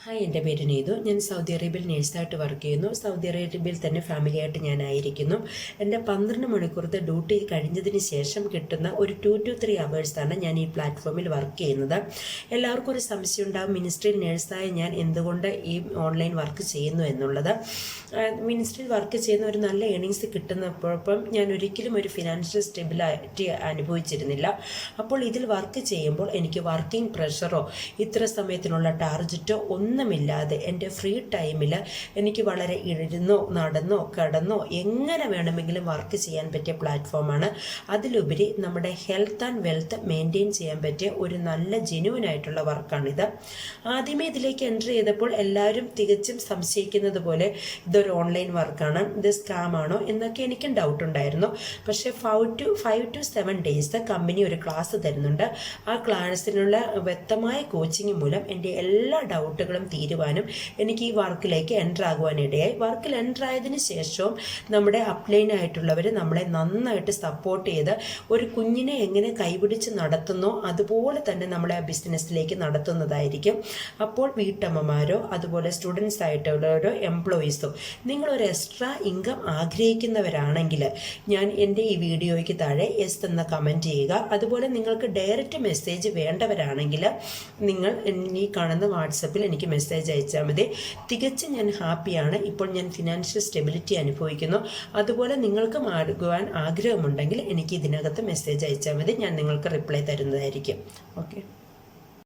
Hi, എൻ്റെ പേര് നീതു. ഞാൻ സൗദി അറേബ്യയിൽ നേഴ്സായിട്ട് വർക്ക് ചെയ്യുന്നു. സൗദി അറേബ്യയിൽ തന്നെ ഫാമിലിയായിട്ട് ഞാനായിരിക്കുന്നു. എൻ്റെ 12 മണിക്കൂറത്തെ ഡ്യൂട്ടി കഴിഞ്ഞതിന് ശേഷം കിട്ടുന്ന ഒരു 2 to 3 അവേഴ്സാണ് ഞാൻ ഈ പ്ലാറ്റ്ഫോമിൽ വർക്ക് ചെയ്യുന്നത്. എല്ലാവർക്കും ഒരു സംശയം ഉണ്ടാകും, മിനിസ്ട്രിയിൽ നേഴ്സായ ഞാൻ എന്തുകൊണ്ട് ഈ ഓൺലൈൻ വർക്ക് ചെയ്യുന്നു എന്നുള്ളത്. മിനിസ്ട്രിയിൽ വർക്ക് ചെയ്യുന്ന ഒരു നല്ല ഏണിങ്സ് കിട്ടുന്നപ്പോഴപ്പം ഞാൻ ഒരിക്കലും ഒരു ഫിനാൻഷ്യൽ സ്റ്റെബിലിറ്റി അനുഭവിച്ചിരുന്നില്ല. അപ്പോൾ ഇതിൽ വർക്ക് ചെയ്യുമ്പോൾ എനിക്ക് വർക്കിംഗ് പ്രഷറോ ഇത്ര സമയത്തിനുള്ള ടാർജറ്റോ ഒന്നുമില്ലാതെ എൻ്റെ ഫ്രീ ടൈമിൽ എനിക്ക് വളരെ ഇരുന്നോ നടന്നോ കിടന്നോ എങ്ങനെ വേണമെങ്കിലും വർക്ക് ചെയ്യാൻ പറ്റിയ പ്ലാറ്റ്ഫോമാണ്. അതിലുപരി നമ്മുടെ ഹെൽത്ത് ആൻഡ് വെൽത്ത് മെയിൻറ്റെയിൻ ചെയ്യാൻ പറ്റിയ ഒരു നല്ല ജെന്യുവനായിട്ടുള്ള വർക്കാണിത്. ആദ്യമേ ഇതിലേക്ക് എൻ്റർ ചെയ്തപ്പോൾ എല്ലാവരും തികച്ചും സംശയിക്കുന്നത് പോലെ ഇതൊരു ഓൺലൈൻ വർക്കാണ്, ഇത് സ്കാം ആണോ എന്നൊക്കെ എനിക്കും ഡൗട്ട് ഉണ്ടായിരുന്നു. പക്ഷേ 5 to 7 ഡേയ്സ് കമ്പനി ഒരു ക്ലാസ് തരുന്നുണ്ട്. ആ ക്ലാസ്സിനുള്ള വ്യക്തമായ കോച്ചിങ് മൂലം എൻ്റെ എല്ലാ ഡൗട്ടുകളും തീരുവാനും എനിക്ക് ഈ വർക്കിലേക്ക് എൻ്റർ ആകുവാനിടയായി. വർക്കിൽ എൻ്റർ ആയതിനു ശേഷവും നമ്മുടെ അപ്ലൈൻ ആയിട്ടുള്ളവർ നമ്മളെ നന്നായിട്ട് സപ്പോർട്ട് ചെയ്ത് ഒരു കുഞ്ഞിനെ എങ്ങനെ കൈപിടിച്ച് നടത്തുന്നോ അതുപോലെ തന്നെ നമ്മളെ ആ ബിസിനസ്സിലേക്ക് നടത്തുന്നതായിരിക്കും. അപ്പോൾ വീട്ടമ്മമാരോ അതുപോലെ സ്റ്റുഡൻസ് ആയിട്ടുള്ളവരോ എംപ്ലോയീസോ നിങ്ങളൊരു എക്സ്ട്രാ ഇൻകം ആഗ്രഹിക്കുന്നവരാണെങ്കിൽ ഞാൻ എൻ്റെ ഈ വീഡിയോയ്ക്ക് താഴെ എസ് എന്ന കമൻറ്റ് ചെയ്യുക. അതുപോലെ നിങ്ങൾക്ക് ഡയറക്റ്റ് മെസ്സേജ് വേണ്ടവരാണെങ്കിൽ നിങ്ങൾ ഈ കാണുന്ന വാട്സപ്പിൽ എനിക്ക് മെസ്സേജ് അയച്ചാൽ മതി. തികച്ചും ഞാൻ ഹാപ്പിയാണ്. ഇപ്പോൾ ഞാൻ ഫിനാൻഷ്യൽ സ്റ്റെബിലിറ്റി അനുഭവിക്കുന്നു. അതുപോലെ നിങ്ങൾക്ക് മാറുവാൻ ആഗ്രഹമുണ്ടെങ്കിൽ എനിക്ക് ഇതിനകത്ത് മെസ്സേജ് അയച്ചാൽ മതി. ഞാൻ നിങ്ങൾക്ക് റിപ്ലൈ തരുന്നതായിരിക്കും. ഓക്കെ.